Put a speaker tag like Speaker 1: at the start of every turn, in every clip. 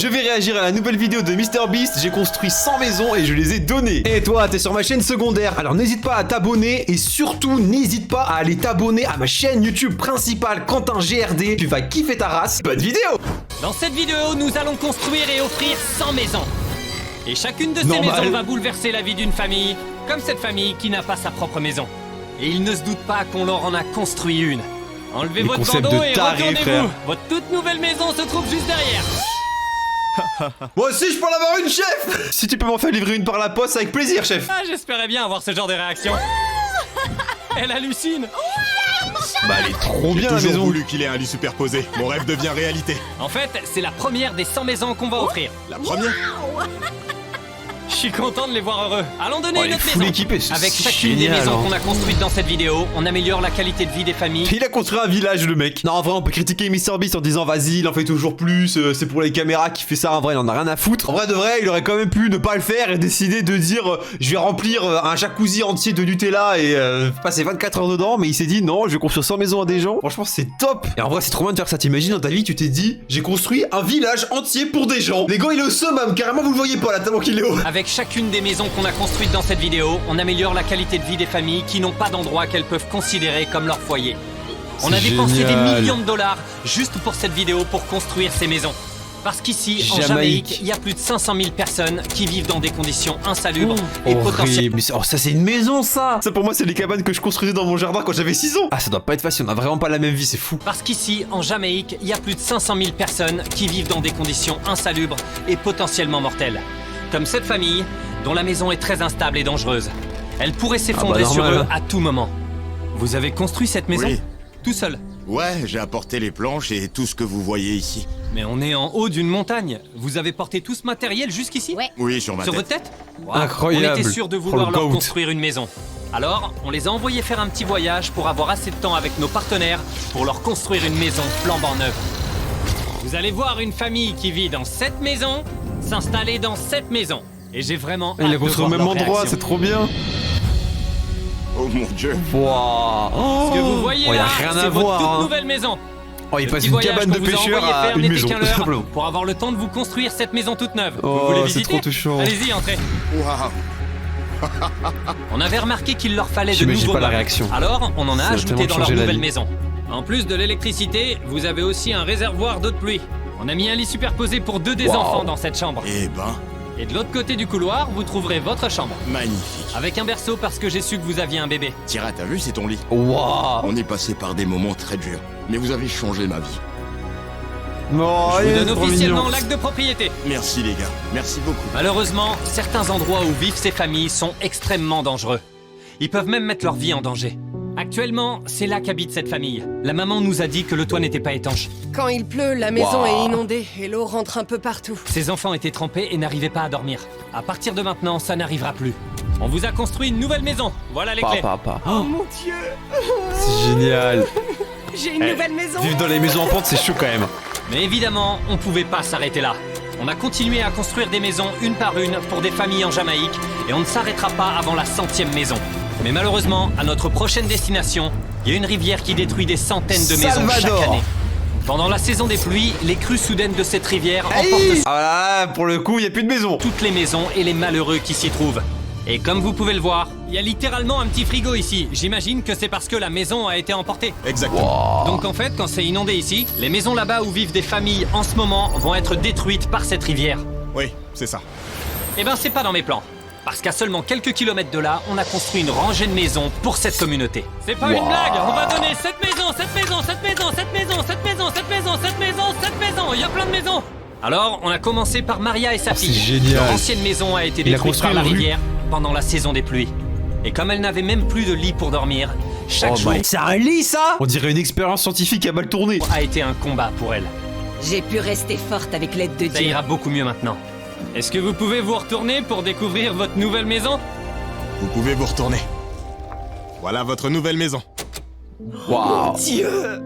Speaker 1: Je vais réagir à la nouvelle vidéo de MrBeast. J'ai construit 100 maisons et je les ai données. Et toi, t'es sur ma chaîne secondaire, alors n'hésite pas à t'abonner et surtout n'hésite pas à aller t'abonner à ma chaîne YouTube principale Quentin GRD. Tu vas kiffer ta race. Bonne vidéo.
Speaker 2: Dans cette vidéo, nous allons construire et offrir 100 maisons. Et chacune de ces
Speaker 1: Normal.
Speaker 2: maisons va bouleverser la vie d'une famille, comme cette famille qui n'a pas sa propre maison. Et il ne se doute pas qu'on leur en a construit une. Enlevez
Speaker 1: Les
Speaker 2: votre
Speaker 1: concepts
Speaker 2: bandeau
Speaker 1: de
Speaker 2: et
Speaker 1: taré, frère.
Speaker 2: retournez-vous. Votre toute nouvelle maison se trouve juste derrière.
Speaker 1: Moi aussi, je peux en avoir une, chef. Si tu peux m'en faire livrer une par la poste, avec plaisir, chef.
Speaker 2: Ah, j'espérais bien avoir ce genre de réaction. Elle hallucine.
Speaker 1: Bah, elle est trop bien, la
Speaker 3: Toujours
Speaker 1: maison.
Speaker 3: voulu qu'il ait un lit superposé. Mon rêve devient réalité.
Speaker 2: En fait, c'est la première des 100 maisons qu'on va offrir.
Speaker 3: La première?
Speaker 2: Je suis content de les voir heureux. Allons donner
Speaker 1: Oh,
Speaker 2: une
Speaker 1: il est
Speaker 2: autre
Speaker 1: full
Speaker 2: maison.
Speaker 1: équipé, c'est
Speaker 2: Avec chacune des
Speaker 1: génial,
Speaker 2: maisons
Speaker 1: hein.
Speaker 2: qu'on a construites dans cette vidéo, on améliore la qualité de vie des familles.
Speaker 1: Il a construit un village, le mec. Non, en vrai, on peut critiquer MrBeast en disant vas-y, il en fait toujours plus, c'est pour les caméras qu'il fait ça. En vrai, il en a rien à foutre. En vrai, de vrai, il aurait quand même pu ne pas le faire et décider de dire je vais remplir un jacuzzi entier de Nutella et passer 24 heures dedans. Mais il s'est dit non, je vais construire 100 maisons à des gens. Franchement, c'est top. Et en vrai, c'est trop bien de faire ça. T'imagines dans ta vie, tu t'es dit j'ai construit un village entier pour des gens. Les gars, il est au summum, carrément, vous le voyez pas là, tellement qu'il est haut.
Speaker 2: Avec chacune des maisons qu'on a construites dans cette vidéo, on améliore la qualité de vie des familles qui n'ont pas d'endroit qu'elles peuvent considérer comme leur foyer. On a
Speaker 1: C'est
Speaker 2: dépensé
Speaker 1: génial.
Speaker 2: des millions de dollars juste pour cette vidéo pour construire ces maisons. Parce qu'ici, en
Speaker 1: Jamaïque.
Speaker 2: Jamaïque, il y a plus de 500 000 personnes qui vivent dans des conditions insalubres et potentiellement...
Speaker 1: Horrible. Mais oh, ça c'est une maison, ça. Ça pour moi c'est les cabanes que je construisais dans mon jardin quand j'avais 6 ans. Ah, ça doit pas être facile, on a vraiment pas la même vie, c'est fou.
Speaker 2: Parce qu'ici, en Jamaïque, il y a plus de 500 000 personnes qui vivent dans des conditions insalubres et potentiellement mortelles. Comme cette famille, dont la maison est très instable et dangereuse. Elle pourrait s'effondrer sur
Speaker 1: normal.
Speaker 2: eux à tout moment. Vous avez construit cette maison
Speaker 3: Oui.
Speaker 2: tout seul.
Speaker 3: Ouais, j'ai apporté les planches et tout ce que vous voyez ici.
Speaker 2: Mais on est en haut d'une montagne. Vous avez porté tout ce matériel jusqu'ici?
Speaker 4: Ouais.
Speaker 3: Oui, sur ma
Speaker 2: Sur
Speaker 3: tête.
Speaker 2: votre tête?
Speaker 1: Incroyable.
Speaker 2: On était sûr de
Speaker 1: Oh,
Speaker 2: vouloir
Speaker 1: le
Speaker 2: leur
Speaker 1: goat.
Speaker 2: construire une maison. Alors, on les a envoyés faire un petit voyage pour avoir assez de temps avec nos partenaires pour leur construire une maison flambant neuve. Vous allez voir une famille qui vit dans cette maison s'installer dans cette maison. Et j'ai vraiment
Speaker 1: Il
Speaker 2: hâte
Speaker 1: a
Speaker 2: de
Speaker 1: construit au
Speaker 2: voir
Speaker 1: même
Speaker 2: leur
Speaker 1: endroit,
Speaker 2: réaction.
Speaker 1: c'est trop bien.
Speaker 3: Oh mon dieu.
Speaker 1: Waouh.
Speaker 2: Ce que vous voyez
Speaker 1: Oh, y a
Speaker 2: là,
Speaker 1: rien
Speaker 2: c'est
Speaker 1: à
Speaker 2: votre
Speaker 1: voir,
Speaker 2: toute
Speaker 1: hein.
Speaker 2: nouvelle maison.
Speaker 1: Oh, il
Speaker 2: Le
Speaker 1: passe
Speaker 2: petit
Speaker 1: d'une
Speaker 2: voyage
Speaker 1: cabane de
Speaker 2: qu'on vous a
Speaker 1: pêcheur
Speaker 2: envoyé
Speaker 1: à
Speaker 2: faire
Speaker 1: une
Speaker 2: n'était
Speaker 1: maison.
Speaker 2: qu'un leurre
Speaker 1: Simplement.
Speaker 2: pour avoir le temps de vous construire cette maison toute neuve.
Speaker 1: Oh,
Speaker 2: vous voulez
Speaker 1: c'est
Speaker 2: visiter?
Speaker 1: trop touchant.
Speaker 2: Allez-y, entrez.
Speaker 3: Waouh.
Speaker 2: On avait remarqué qu'il leur fallait de
Speaker 1: J'imagine
Speaker 2: nouveaux
Speaker 1: pas la
Speaker 2: meubles.
Speaker 1: réaction.
Speaker 2: Alors, on en a
Speaker 1: Ça va
Speaker 2: ajouté
Speaker 1: tellement
Speaker 2: dans leur
Speaker 1: changer la
Speaker 2: nouvelle
Speaker 1: vie.
Speaker 2: maison. En plus de l'électricité, vous avez aussi un réservoir d'eau de pluie. On a mis un lit superposé pour 2 des
Speaker 1: Wow.
Speaker 2: enfants dans cette chambre.
Speaker 3: Eh ben,
Speaker 2: Et de l'autre côté du couloir, vous trouverez votre chambre.
Speaker 3: magnifique.
Speaker 2: Avec un berceau parce que j'ai su que vous aviez un bébé.
Speaker 3: Tira, t'as vu, c'est ton lit.
Speaker 1: Waouh.
Speaker 3: On est passé par des moments très durs, mais vous avez changé ma vie.
Speaker 1: Oh,
Speaker 2: Je
Speaker 1: il
Speaker 2: vous
Speaker 1: est
Speaker 2: donne
Speaker 1: trop
Speaker 2: officiellement
Speaker 1: mignon.
Speaker 2: l'acte de propriété.
Speaker 3: Merci les gars, merci beaucoup.
Speaker 2: Malheureusement, certains endroits où vivent ces familles sont extrêmement dangereux. Ils peuvent même mettre leur vie en danger. Actuellement, c'est là qu'habite cette famille. La maman nous a dit que le toit n'était pas étanche.
Speaker 4: Quand il pleut, la maison
Speaker 1: Wow.
Speaker 4: est inondée et l'eau rentre un peu partout.
Speaker 2: Ses enfants étaient trempés et n'arrivaient pas à dormir. À partir de maintenant, ça n'arrivera plus. On vous a construit une nouvelle maison. Voilà les clés.
Speaker 1: Papa.
Speaker 4: Oh mon dieu,
Speaker 1: C'est génial.
Speaker 4: j'ai une nouvelle maison.
Speaker 1: Vivre dans les maisons en pente, c'est chaud quand même.
Speaker 2: Mais évidemment, on pouvait pas s'arrêter là. On a continué à construire des maisons une par une pour des familles en Jamaïque et on ne s'arrêtera pas avant la 100e maison. Mais malheureusement, à notre prochaine destination, il y a une rivière qui détruit des centaines de maisons
Speaker 1: Salvador.
Speaker 2: chaque année. Pendant la saison des pluies, les crues soudaines de cette rivière emportent
Speaker 1: Hey. Ah là, pour le coup, il y a plus de maison.
Speaker 2: toutes les maisons et les malheureux qui s'y trouvent. Et comme vous pouvez le voir, il y a littéralement un petit frigo ici. J'imagine que c'est parce que la maison a été emportée.
Speaker 3: Exactement.
Speaker 2: Donc en fait, quand c'est inondé ici, les maisons là-bas où vivent des familles en ce moment vont être détruites par cette rivière.
Speaker 3: Oui, c'est ça.
Speaker 2: Eh ben c'est pas dans mes plans. Parce qu'à seulement quelques kilomètres de là, on a construit une rangée de maisons pour cette communauté. C'est pas une blague, on va donner cette maison, cette maison, cette maison, cette maison, cette maison, cette maison, cette maison, cette maison, il y a plein de maisons. Alors, on a commencé par Maria et sa
Speaker 1: c'est
Speaker 2: fille.
Speaker 1: génial.
Speaker 2: Leur ancienne maison a été
Speaker 1: Il a
Speaker 2: détruite
Speaker 1: construit
Speaker 2: par la
Speaker 1: une rue.
Speaker 2: rivière pendant la saison des pluies. Et comme elle n'avait même plus de lit pour dormir, chaque jour
Speaker 1: C'est un lit ça. On dirait une expérience scientifique à mal tourné.
Speaker 2: a été un combat pour elle.
Speaker 5: J'ai pu rester forte avec l'aide de
Speaker 2: Ça
Speaker 5: Dieu.
Speaker 2: ira beaucoup mieux maintenant. Est-ce que vous pouvez vous retourner pour découvrir votre nouvelle maison?
Speaker 3: Vous pouvez vous retourner. Voilà votre nouvelle maison.
Speaker 1: Waouh.
Speaker 5: Dieu!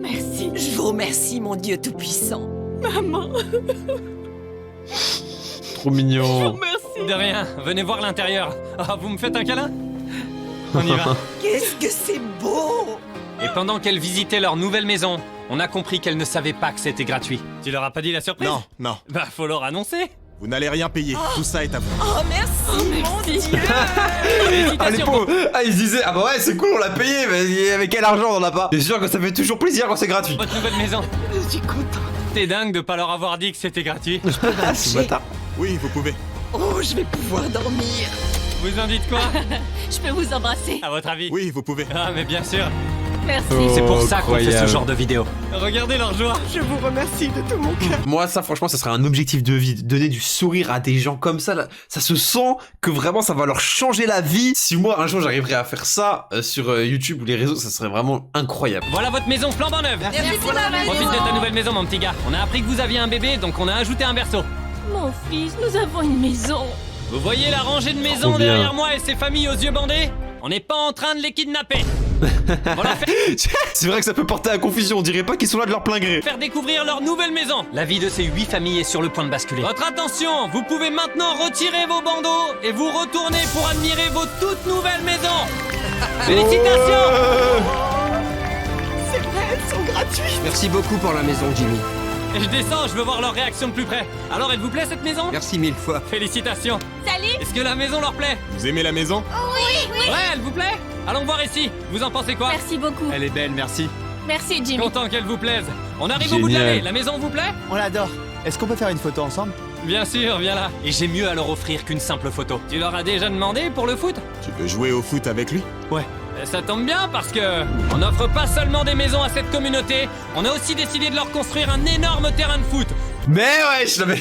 Speaker 5: Merci. Je vous remercie, mon Dieu Tout-Puissant. Maman,
Speaker 1: Trop mignon.
Speaker 5: merci.
Speaker 2: De rien, venez voir l'intérieur. Ah, vous me faites un câlin? On y va.
Speaker 5: Qu'est-ce que c'est beau!
Speaker 2: Et pendant qu'elles visitaient leur nouvelle maison, on a compris qu'elles ne savaient pas que c'était gratuit. Tu leur as pas dit la surprise?
Speaker 3: Non, non.
Speaker 2: Bah, faut leur annoncer.
Speaker 3: Vous n'allez rien payer. Tout ça est à vous.
Speaker 5: Oh, merci, mon Dieu.
Speaker 1: Ah les
Speaker 2: Félicitations.
Speaker 1: pauvres. Ah ils se disaient ah bah ouais c'est cool on l'a payé mais avec quel argent on en a pas. C'est sûr que ça fait toujours plaisir quand c'est gratuit.
Speaker 2: Votre nouvelle maison.
Speaker 5: Je suis contente.
Speaker 2: T'es dingue de pas leur avoir dit que c'était gratuit.
Speaker 1: Ce bâtard.
Speaker 3: Oui, vous pouvez.
Speaker 5: Oh, je vais pouvoir dormir.
Speaker 2: Vous en dites quoi?
Speaker 6: Je peux vous embrasser.
Speaker 2: À votre avis?
Speaker 3: Oui, vous pouvez.
Speaker 2: Ah, mais bien sûr.
Speaker 6: Merci.
Speaker 2: C'est pour ça qu'on fait ce
Speaker 1: incroyable.
Speaker 2: genre de vidéo. Regardez leur joie.
Speaker 5: Je vous remercie de tout mon cœur.
Speaker 1: Moi ça franchement ça serait un objectif de vie, donner du sourire à des gens comme ça là, ça se sent que vraiment ça va leur changer la vie. Si moi un jour j'arriverais à faire ça sur YouTube ou les réseaux, ça serait vraiment incroyable.
Speaker 2: Voilà votre maison flambant neuve.
Speaker 5: Merci pour la maison.
Speaker 2: Profite de ta nouvelle maison, mon petit gars. On a appris que vous aviez un bébé, donc on a ajouté un berceau.
Speaker 6: Mon fils, nous avons une maison.
Speaker 2: Vous voyez la rangée de maisons
Speaker 1: Trop bien.
Speaker 2: derrière moi et ses familles aux yeux bandés? On n'est pas en train de les kidnapper. On va
Speaker 1: C'est vrai que ça peut porter à confusion, on dirait pas qu'ils sont là de leur plein gré.
Speaker 2: faire découvrir leur nouvelle maison. La vie de ces 8 familles est sur le point de basculer. Votre attention, vous pouvez maintenant retirer vos bandeaux et vous retourner pour admirer vos toutes nouvelles maisons. Félicitations.
Speaker 5: C'est vrai, elles sont gratuites.
Speaker 7: Merci beaucoup pour la maison, Jimmy.
Speaker 2: Je descends, je veux voir leur réaction de plus près. Alors, elle vous plaît cette maison?
Speaker 7: Merci 1000 fois.
Speaker 2: Félicitations.
Speaker 6: Salut.
Speaker 2: Est-ce que la maison leur plaît?
Speaker 3: Vous aimez la maison?
Speaker 2: Ouais, elle vous plaît? Allons voir ici. Vous en pensez quoi?
Speaker 6: Merci beaucoup.
Speaker 2: Elle est belle, merci.
Speaker 6: Merci, Jimmy.
Speaker 2: Content qu'elle vous plaise. On arrive au bout de
Speaker 1: Génial.
Speaker 2: l'année. La maison vous plaît?
Speaker 8: On l'adore. Est-ce qu'on peut faire une photo ensemble?
Speaker 2: Bien sûr, viens là. Et j'ai mieux à leur offrir qu'une simple photo. Tu leur as déjà demandé pour le foot?
Speaker 3: Tu veux jouer au foot avec lui?
Speaker 2: Ouais. Ça tombe bien parce que on n'offre pas seulement des maisons à cette communauté, on a aussi décidé de leur construire un énorme terrain de foot.
Speaker 1: Mais ouais, je l'avais.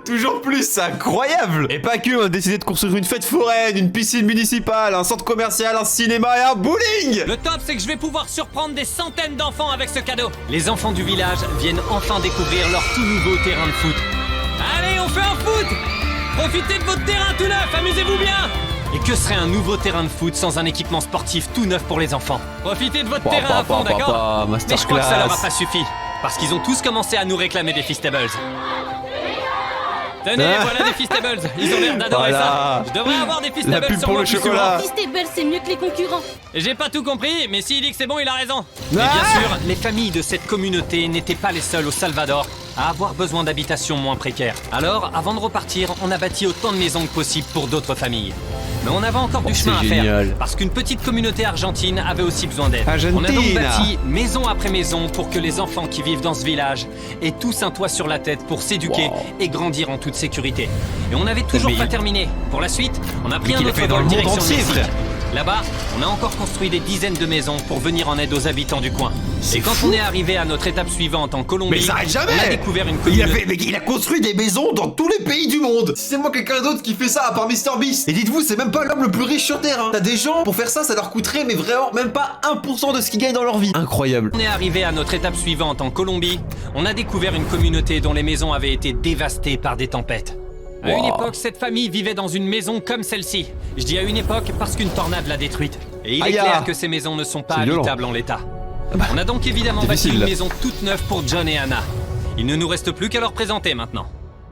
Speaker 1: Toujours plus, c'est incroyable. Et pas que, on a décidé de construire une fête foraine, une piscine municipale, un centre commercial, un cinéma et un bowling.
Speaker 2: Le top, c'est que je vais pouvoir surprendre des centaines d'enfants avec ce cadeau. Les enfants du village viennent enfin découvrir leur tout nouveau terrain de foot. Allez, on fait un foot! Profitez de votre terrain tout neuf, amusez-vous bien! Et que serait un nouveau terrain de foot sans un équipement sportif tout neuf pour les enfants? Profitez de votre terrain à fond, d'accord? Mais je crois que ça leur a pas suffi, parce qu'ils ont tous commencé à nous réclamer des Feastables. Tenez, voilà des Feastables. Ils ont l'air d'adorer
Speaker 1: Voilà.
Speaker 2: ça. Je devrais avoir des
Speaker 1: La
Speaker 2: Feastables
Speaker 1: pub
Speaker 2: sur
Speaker 1: pour
Speaker 2: moi
Speaker 1: le
Speaker 2: plus
Speaker 1: chocolat.
Speaker 6: Feastable, c'est mieux que les concurrents.
Speaker 2: J'ai pas tout compris, mais s'il dit que c'est bon, il a raison. Mais
Speaker 1: Ah
Speaker 2: bien sûr, les familles de cette communauté n'étaient pas les seules au Salvador à avoir besoin d'habitations moins précaires. Alors, avant de repartir, on a bâti autant de maisons que possible pour d'autres familles. Mais on avait encore du chemin à
Speaker 1: c'est
Speaker 2: faire,
Speaker 1: génial.
Speaker 2: parce qu'une petite communauté argentine avait aussi besoin d'aide. On a donc
Speaker 1: Argentina.
Speaker 2: bâti maison après maison pour que les enfants qui vivent dans ce village aient tous un toit sur la tête pour s'éduquer
Speaker 1: Wow.
Speaker 2: et grandir en toute sécurité. Et on n'avait toujours
Speaker 1: Mais-
Speaker 2: pas terminé. Pour la suite, on a pris
Speaker 1: Mais
Speaker 2: un
Speaker 1: qu'il a
Speaker 2: autre
Speaker 1: fait dans
Speaker 2: vol
Speaker 1: le monde
Speaker 2: direction
Speaker 1: entier,
Speaker 2: Mexique.
Speaker 1: frère.
Speaker 2: Là-bas, on a encore construit des dizaines de maisons pour venir en aide aux habitants du coin.
Speaker 1: C'est
Speaker 2: Et quand
Speaker 1: fou.
Speaker 2: on est arrivé à notre étape suivante en Colombie,
Speaker 1: Mais ça arrête jamais.
Speaker 2: on a découvert une
Speaker 1: Il a,
Speaker 2: communauté.
Speaker 1: fait, mais il a construit des maisons dans tous les pays du monde. Si c'est moi quelqu'un d'autre qui fait ça à part MrBeast. Et dites-vous, c'est même pas l'homme le plus riche sur Terre. Hein. T'as des gens, pour faire ça, ça leur coûterait mais vraiment même pas 1% de ce qu'ils gagnent dans leur vie. Incroyable.
Speaker 2: On est arrivé à notre étape suivante en Colombie, on a découvert une communauté dont les maisons avaient été dévastées par des tempêtes. À une
Speaker 1: Wow.
Speaker 2: époque, cette famille vivait dans une maison comme celle-ci. Je dis à une époque parce qu'une tornade l'a détruite. Et il est
Speaker 1: Aïe,
Speaker 2: clair
Speaker 1: ah.
Speaker 2: que ces maisons ne sont pas
Speaker 1: C'est violent.
Speaker 2: habitables en l'état. On a donc évidemment bâti
Speaker 1: difficile,
Speaker 2: une
Speaker 1: là.
Speaker 2: maison toute neuve pour John et Anna. Il ne nous reste plus qu'à leur présenter maintenant.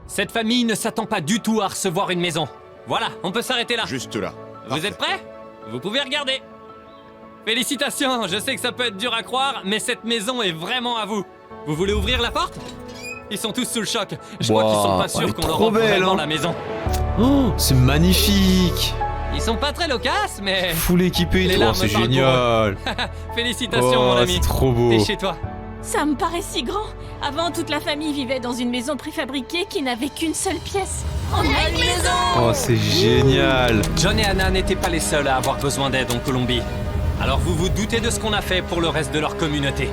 Speaker 2: Cette famille ne s'attend pas du tout à recevoir une maison. Voilà, on peut s'arrêter là.
Speaker 3: Juste là.
Speaker 2: Vous êtes prêts? Vous pouvez regarder. Félicitations, je sais que ça peut être dur à croire, mais cette maison est vraiment à vous. Vous voulez ouvrir la porte? Ils sont tous sous le choc. Je crois qu'ils sont pas
Speaker 1: Elle
Speaker 2: sûrs
Speaker 1: est
Speaker 2: qu'on leur
Speaker 1: trop
Speaker 2: offre
Speaker 1: belle,
Speaker 2: vraiment
Speaker 1: hein.
Speaker 2: la maison.
Speaker 1: Oh, c'est magnifique.
Speaker 2: Ils sont pas très loquaces, mais...
Speaker 1: Full équipé
Speaker 2: Les
Speaker 1: et tout. Oh,
Speaker 2: larmes
Speaker 1: c'est
Speaker 2: parlent pour
Speaker 1: génial.
Speaker 2: Félicitations, mon
Speaker 1: Oh,
Speaker 2: ami.
Speaker 1: c'est trop beau.
Speaker 2: T'es chez toi.
Speaker 6: Ça me paraît si grand. Avant, toute la famille vivait dans une maison préfabriquée qui n'avait qu'une seule pièce. On a une maison.
Speaker 1: Oh, c'est génial.
Speaker 2: John et Anna n'étaient pas les seuls à avoir besoin d'aide en Colombie. Alors vous vous doutez de ce qu'on a fait pour le reste de leur communauté.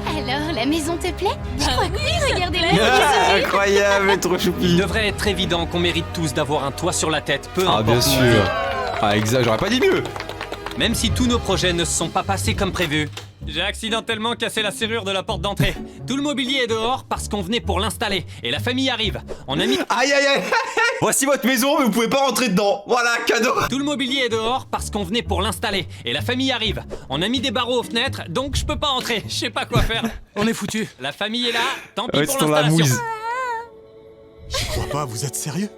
Speaker 9: Alors, la maison te plaît?
Speaker 6: Bah oui,
Speaker 9: Regardez-la.
Speaker 1: Ah, incroyable, trop
Speaker 2: Il
Speaker 1: choupi.
Speaker 2: devrait être évident qu'on mérite tous d'avoir un toit sur la tête, peu
Speaker 1: Ah,
Speaker 2: importe
Speaker 1: bien
Speaker 2: où on
Speaker 1: sûr.
Speaker 2: vit.
Speaker 1: Ah, exact, j'aurais pas dit mieux.
Speaker 2: Même si tous nos projets ne se sont pas passés comme prévu. J'ai accidentellement cassé la serrure de la porte d'entrée. Tout le mobilier est dehors parce qu'on venait pour l'installer. Et la famille arrive. On a mis...
Speaker 1: Aïe, aïe, aïe. Voici votre maison, mais vous pouvez pas rentrer dedans. Voilà, cadeau.
Speaker 2: Tout le mobilier est dehors parce qu'on venait pour l'installer. Et la famille arrive. On a mis des barreaux aux fenêtres, donc je peux pas entrer. Je sais pas quoi faire. On est foutu. La famille est là. Tant pis
Speaker 1: Ouais,
Speaker 2: pour
Speaker 1: c'est dans la
Speaker 2: l'installation.
Speaker 1: mouise.
Speaker 3: Je crois pas, vous êtes sérieux?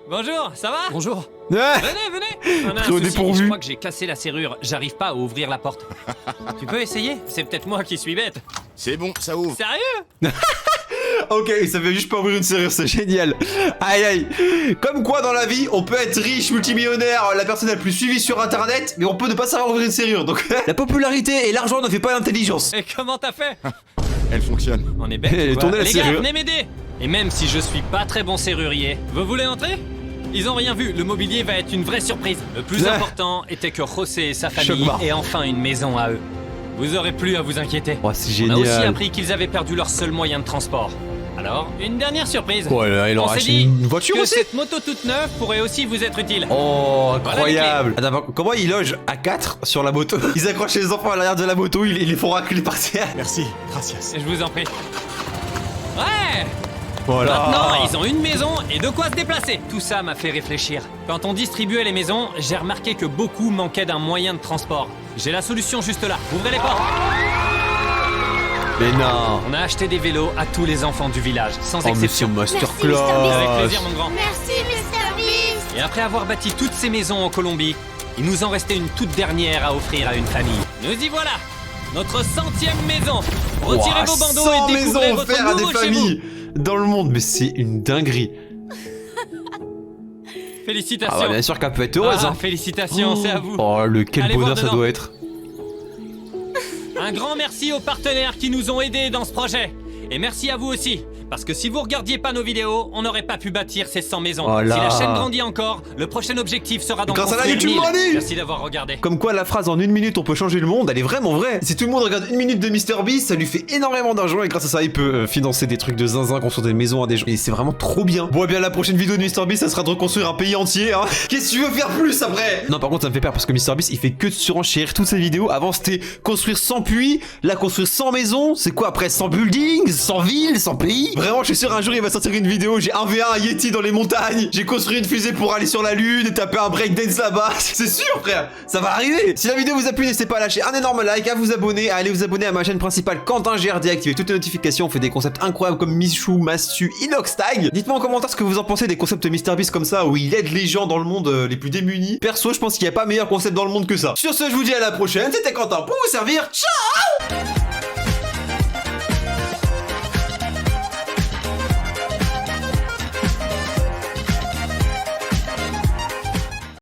Speaker 2: Bonjour, ça va?
Speaker 7: Bonjour.
Speaker 1: Ah,
Speaker 2: Venez. On a un
Speaker 1: Pris au
Speaker 2: souci,
Speaker 1: dépourvu.
Speaker 2: je crois que j'ai cassé la serrure. J'arrive pas à ouvrir la porte. Tu peux essayer? C'est peut-être moi qui suis bête.
Speaker 3: C'est bon, ça ouvre.
Speaker 2: Sérieux?
Speaker 1: ok, il savait juste pas ouvrir une serrure, c'est génial. Aïe aïe. Comme quoi dans la vie, on peut être riche, multimillionnaire, la personne la plus suivie sur internet, mais on peut ne pas savoir ouvrir une serrure. Donc la popularité et l'argent ne fait pas l'intelligence.
Speaker 2: Et comment t'as fait?
Speaker 3: Elle fonctionne.
Speaker 2: On est bête.
Speaker 1: Elle est
Speaker 2: quoi.
Speaker 1: tournée, la
Speaker 2: Les gars,
Speaker 1: serrure.
Speaker 2: venez m'aider. Et même si je suis pas très bon serrurier, vous voulez entrer? Ils ont rien vu, le mobilier va être une vraie surprise. Le plus
Speaker 1: Ah.
Speaker 2: important était que José et sa famille
Speaker 1: Choc-mort.
Speaker 2: aient enfin une maison à eux. Vous aurez plus à vous inquiéter.
Speaker 1: Oh, c'est
Speaker 2: On a aussi
Speaker 1: génial.
Speaker 2: appris qu'ils avaient perdu leur seul moyen de transport. Alors, une dernière surprise.
Speaker 1: Ouais, là, il
Speaker 2: On
Speaker 1: aura
Speaker 2: s'est
Speaker 1: acheté
Speaker 2: dit
Speaker 1: une voiture
Speaker 2: que
Speaker 1: aussi.
Speaker 2: cette moto toute neuve pourrait aussi vous être utile.
Speaker 1: Oh,
Speaker 2: Voilà
Speaker 1: incroyable. Attends, comment ils logent à 4 sur la moto? Ils accrochent les enfants à l'arrière de la moto, ils les font racler par terre.
Speaker 3: Merci, gracias.
Speaker 2: Je vous en prie. Ouais!
Speaker 1: Voilà.
Speaker 2: Maintenant, ils ont une maison et de quoi se déplacer. Tout ça m'a fait réfléchir. Quand on distribuait les maisons, j'ai remarqué que beaucoup manquaient d'un moyen de transport. J'ai la solution juste là. Ouvrez les portes.
Speaker 1: Mais non.
Speaker 2: On a acheté des vélos à tous les enfants du village, sans
Speaker 1: Oh, monsieur
Speaker 2: exception.
Speaker 1: Masterclass.
Speaker 2: Avec plaisir, mon grand.
Speaker 9: Merci, Mr. Beast.
Speaker 2: Et après avoir bâti toutes ces maisons en Colombie, il nous en restait une toute dernière à offrir à une famille. Nous y voilà. Notre 100e maison. Retirez
Speaker 1: Ouah,
Speaker 2: vos bandeaux
Speaker 1: 100
Speaker 2: et découvrez
Speaker 1: maisons
Speaker 2: votre
Speaker 1: offertes à des
Speaker 2: nouveau chez vous.
Speaker 1: familles dans le monde, mais c'est une dinguerie.
Speaker 2: Félicitations.
Speaker 1: Ah bah bien sûr qu'elle peut être heureuse.
Speaker 2: Ah,
Speaker 1: hein.
Speaker 2: félicitations, c'est à vous.
Speaker 1: Oh, quel
Speaker 2: Allez
Speaker 1: bonheur
Speaker 2: voir
Speaker 1: ça
Speaker 2: dedans.
Speaker 1: doit être.
Speaker 2: Un grand merci aux partenaires qui nous ont aidés dans ce projet. Et merci à vous aussi. Parce que si vous regardiez pas nos vidéos, on n'aurait pas pu bâtir ces 100 maisons.
Speaker 1: Oh là.
Speaker 2: Si la chaîne grandit encore, le prochain objectif sera d'en
Speaker 1: Grâce à la
Speaker 2: construire
Speaker 1: YouTube
Speaker 2: 1000.
Speaker 1: Money.
Speaker 2: Merci d'avoir regardé.
Speaker 1: Comme quoi la phrase en 1 minute on peut changer le monde, elle est vraiment vraie. Si tout le monde regarde 1 minute de MrBeast, ça lui fait énormément d'argent et grâce à ça il peut financer des trucs de zinzin, construire des maisons à des gens. Et c'est vraiment trop bien. Bon, eh bien la prochaine vidéo de MrBeast ça sera de reconstruire un pays entier, hein. Qu'est-ce que tu veux faire plus après? Non, par contre ça me fait peur parce que MrBeast il fait que de surenchérir toutes ses vidéos. Avant c'était construire 100 puits, là construire 100 maisons. C'est quoi après 100 buildings, 100 villes, 100 pays? Vraiment je suis sûr un jour il va sortir une vidéo, j'ai 1v1 un Yeti dans les montagnes, j'ai construit une fusée pour aller sur la lune et taper un breakdance là-bas. C'est sûr frère, ça va arriver. Si la vidéo vous a plu, n'hésitez pas à lâcher un énorme like, à vous abonner, à aller vous abonner à ma chaîne principale Quentin GRD, activer toutes les notifications, on fait des concepts incroyables comme Michou, Massu, Inox Tag. Dites-moi en commentaire ce que vous en pensez des concepts MrBeast comme ça où il aide les gens dans le monde les plus démunis. Perso je pense qu'il n'y a pas meilleur concept dans le monde que ça. Sur ce je vous dis à la prochaine, c'était Quentin pour vous servir, ciao.